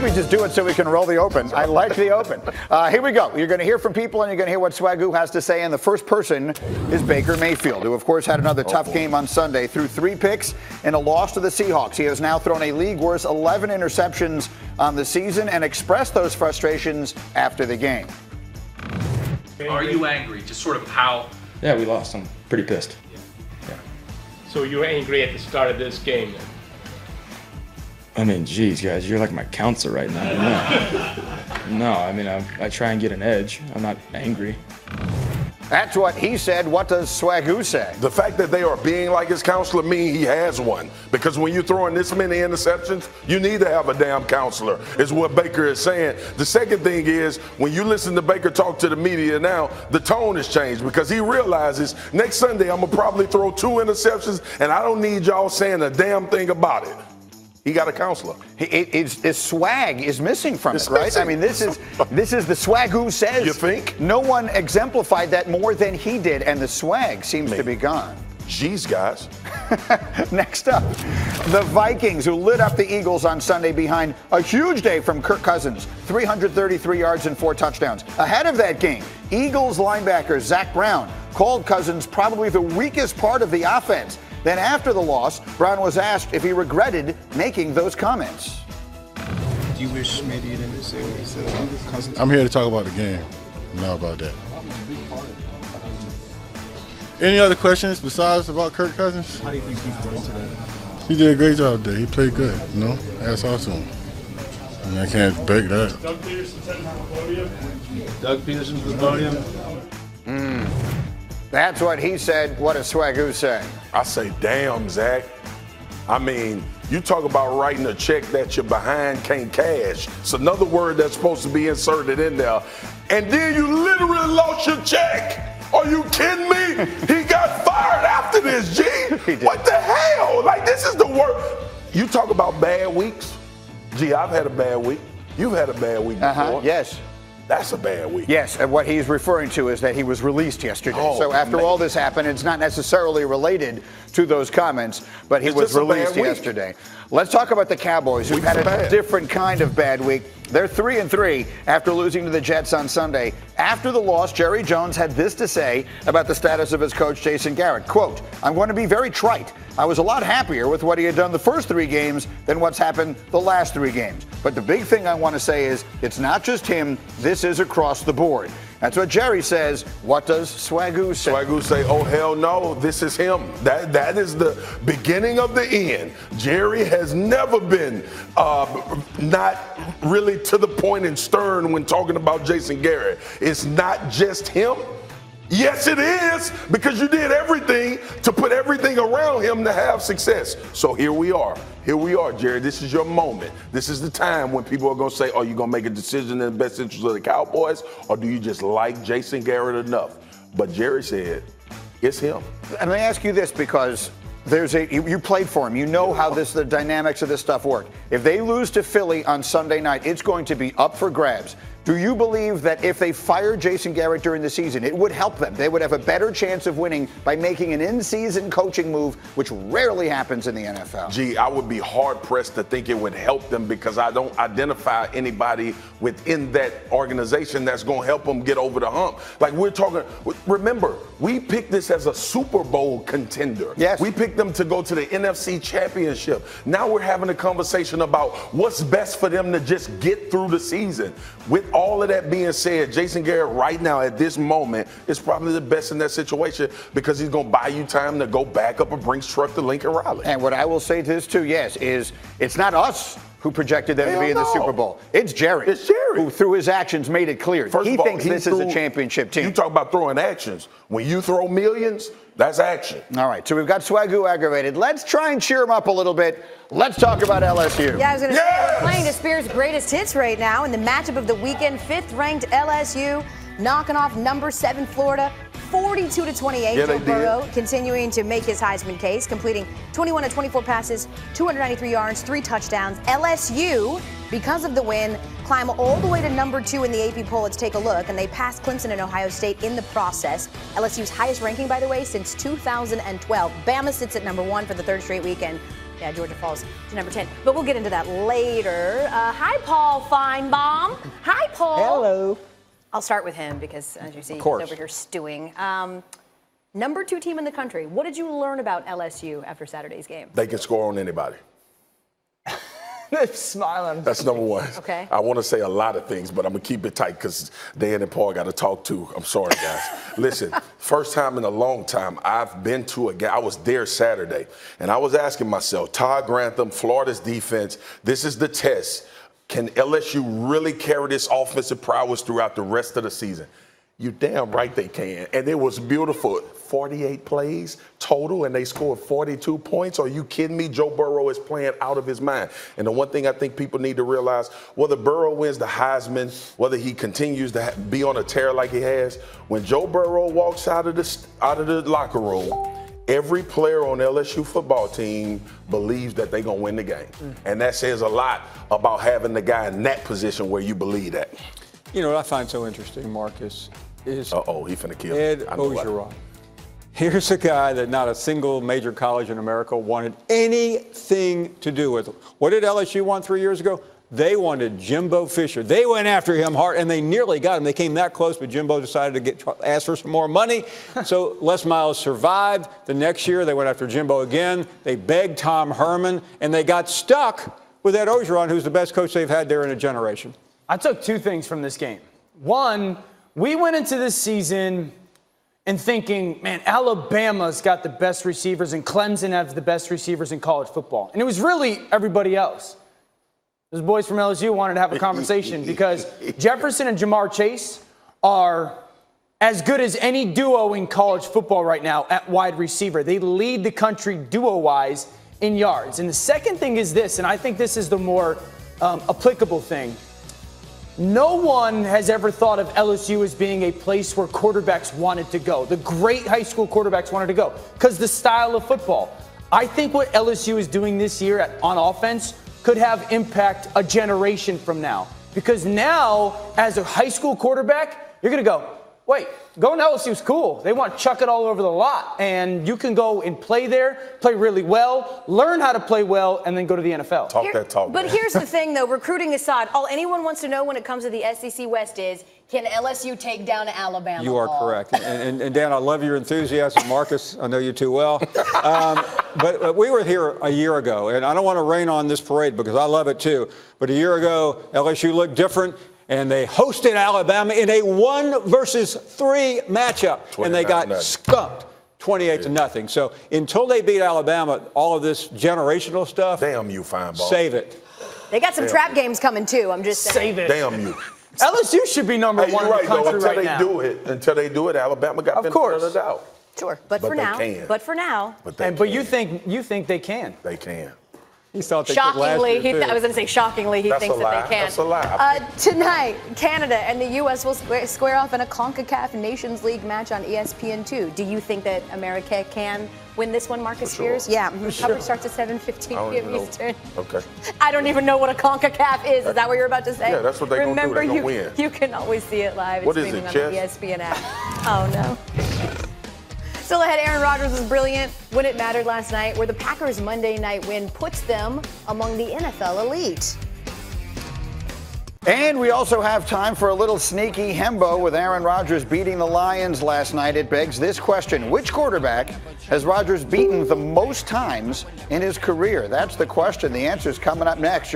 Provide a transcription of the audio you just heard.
We just do it so we can roll the open. I like the open. Here we go. You're going to hear from people, and you're going to hear what Swagoo has to say. And the first person is Baker Mayfield, who, of course, had another tough game on Sunday. Threw 3 picks in a loss to the Seahawks. He has now thrown a league-worst 11 interceptions on the season and expressed those frustrations after the game. Are you angry? Just sort of how? Yeah, we lost. I'm pretty pissed. Yeah. So you were angry at the start of this game then? I mean, geez, guys, you're like my counselor right now. No, I mean, I try and get an edge. I'm not angry. That's what he said. What does Swagoo say? The fact that they are being like his counselor means he has one. Because when you're throwing this many interceptions, you need to have a damn counselor, is what Baker is saying. The second thing is, when you listen to Baker talk to the media now, the tone has changed because he realizes next Sunday I'm going to probably throw 2 interceptions, and I don't need y'all saying a damn thing about it. He got a counselor. His swag is missing from it, right? I mean, this is the Swagoo says. You think? No one exemplified that more than he did, and the swag seems to be gone. Jeez, guys. Next up, the Vikings, who lit up the Eagles on Sunday behind a huge day from Kirk Cousins, 333 yards and 4 touchdowns. Ahead of that game, Eagles linebacker Zach Brown called Cousins probably the weakest part of the offense. Then after the loss, Brown was asked if he regretted making those comments. Do you wish maybe you didn't say what you said about Cousins? I'm here to talk about the game, not about that. Any other questions besides about Kirk Cousins? How do you think he's going to that? He did a great job there. He played good, you know. That's awesome. I mean, I can't break that. Doug Peterson sent him to the podium. Doug Peterson to the podium. That's what he said. What does Swagoo say? I say, damn, Zach. I mean, you talk about writing a check that you're behind can't cash. It's another word that's supposed to be inserted in there. And then you literally lost your check. Are you kidding me? He got fired after this, G. What the hell? Like, this is the worst. You talk about bad weeks. Gee, I've had a bad week. You've had a bad week before. Yes. That's a bad week. Yes, and what he's referring to is that he was released yesterday. Oh, so after all this happened, it's not necessarily related to those comments, but he was released yesterday. Let's talk about the Cowboys, who've had a different kind of bad week. They're 3-3 after losing to the Jets on Sunday. After the loss, Jerry Jones had this to say about the status of his coach, Jason Garrett. Quote, "I'm going to be very trite. I was a lot happier with what he had done the first 3 games than what's happened the last 3 games. But the big thing I want to say is it's not just him. This is across the board." That's what Jerry says. What does Swagoo say? Swagoo say, oh, hell no, this is him. That is the beginning of the end. Jerry has never been not really to the point and stern when talking about Jason Garrett. It's not just him. Yes, it is, because you did everything to put everything around him to have success. So here we are. Here we are, Jerry. This is your moment. This is the time when people are going to say, are you going to make a decision in the best interest of the Cowboys, or do you just like Jason Garrett enough? But Jerry said, it's him. And let me ask you this, because you played for him. You know how the dynamics of this stuff work. If they lose to Philly on Sunday night, it's going to be up for grabs. Do you believe that if they fired Jason Garrett during the season, it would help them? They would have a better chance of winning by making an in-season coaching move, which rarely happens in the NFL. Gee, I would be hard-pressed to think it would help them, because I don't identify anybody within that organization that's going to help them get over the hump. Like, we're talking, remember, we picked this as a Super Bowl contender. Yes. We picked them to go to the NFC Championship. Now we're having a conversation about what's best for them to just get through the season. With all of that being said, Jason Garrett right now at this moment is probably the best in that situation, because he's going to buy you time to go back up a Brinks truck to Lincoln Riley. And what I will say to this too, yes, is it's not us who projected them to be in the Super Bowl. It's Jerry. It's Jerry. Who through his actions made it clear. He thinks this is a championship team. You talk about throwing actions. When you throw millions, that's action. All right, so we've got Swagoo aggravated. Let's try and cheer him up a little bit. Let's talk about LSU. Yeah, I was going to say, we're playing to Spears' greatest hits right now in the matchup of the weekend. 5th-ranked LSU knocking off number 7 Florida, 42-28. Joe Burrow continuing to make his Heisman case, completing 21 of 24 passes, 293 yards, 3 touchdowns. LSU, because of the win, climb all the way to number 2 in the AP poll. Let's take a look. And they passed Clemson and Ohio State in the process. LSU's highest ranking, by the way, since 2012. Bama sits at number 1 for the 3rd straight weekend. Yeah, Georgia falls to number 10. But we'll get into that later. Hi, Paul Finebaum. Hi, Paul. Hello. I'll start with him because, as you see, he's over here stewing. Number 2 team in the country. What did you learn about LSU after Saturday's game? They can score on anybody. They're smiling. That's number one. Okay. I want to say a lot of things, but I'm going to keep it tight because Dan and Paul got to talk too. I'm sorry, guys. Listen, first time in a long time I've been to a game. I was there Saturday, and I was asking myself, Todd Grantham, Florida's defense, this is the test. Can LSU really carry this offensive prowess throughout the rest of the season? You damn right they can. And it was beautiful. 48 plays total, and they scored 42 points. Are you kidding me? Joe Burrow is playing out of his mind. And the one thing I think people need to realize, whether Burrow wins the Heisman, whether he continues to be on a tear like he has, when Joe Burrow walks out of the locker room, every player on the LSU football team believes that they're going to win the game. And that says a lot about having the guy in that position where you believe that. You know what I find so interesting, Marcus, is he finna kill Ed Ogeron. Here's a guy that not a single major college in America wanted anything to do with. What did LSU want 3 years ago? They wanted Jimbo Fisher. They went after him hard, and they nearly got him. They came that close, but Jimbo decided to ask for some more money. So Les Miles survived. The next year, they went after Jimbo again. They begged Tom Herman, and they got stuck with Ed Ogeron, who's the best coach they've had there in a generation. I took 2 things from this game. One, we went into this season and thinking, man, Alabama's got the best receivers and Clemson has the best receivers in college football. And it was really everybody else. Those boys from LSU wanted to have a conversation because Jefferson and Jamar Chase are as good as any duo in college football right now at wide receiver. They lead the country duo-wise in yards. And the second thing is this, and I think this is the more applicable thing. No one has ever thought of LSU as being a place where quarterbacks wanted to go. The great high school quarterbacks wanted to go because the style of football. I think what LSU is doing this year on offense could have impact a generation from now. Because now, as a high school quarterback, you're going to go, wait, going to LSU is cool. They want to chuck it all over the lot. And you can go and play there, play really well, learn how to play well, and then go to the NFL. Talk that talk. But here's the thing, though, recruiting aside, all anyone wants to know when it comes to the SEC West is, can LSU take down Alabama? You are correct. And Dan, I love your enthusiasm. Marcus, I know you too well. But we were here a year ago, and I don't want to rain on this parade because I love it too. But a year ago, LSU looked different. And they hosted Alabama in a 1 versus 3 matchup. And they got skunked 28-0. So until they beat Alabama, all of this generational stuff. Damn you, Finebaum. Save it. They got some trap games coming, too. I'm just saying. Save it. Damn you. LSU should be number 1 in the country right now. Until they do it, Alabama got benefit of the doubt. Sure. But for now. But for now. But you think they can. They can. He thought they shockingly, could last year, I was going to say shockingly, he thinks that they can. That's a lie. Tonight, Canada and the U.S. will square off in a CONCACAF Nations League match on ESPN 2. Do you think that America can win this one, Marcus Spears? Yeah. Coverage starts at 7:15 p.m. Eastern. Okay. I don't even know what a CONCACAF is. Is that what you're about to say? Yeah, that's what they're going to do. They're going to win. You can always see it live. What it's is it, streaming on the ESPN app. Oh, no. Still ahead, Aaron Rodgers was brilliant when it mattered last night, where the Packers' Monday night win puts them among the NFL elite. And we also have time for a little sneaky hembo with Aaron Rodgers beating the Lions last night. It begs this question: which quarterback has Rodgers beaten the most times in his career? That's the question. The answer's coming up next.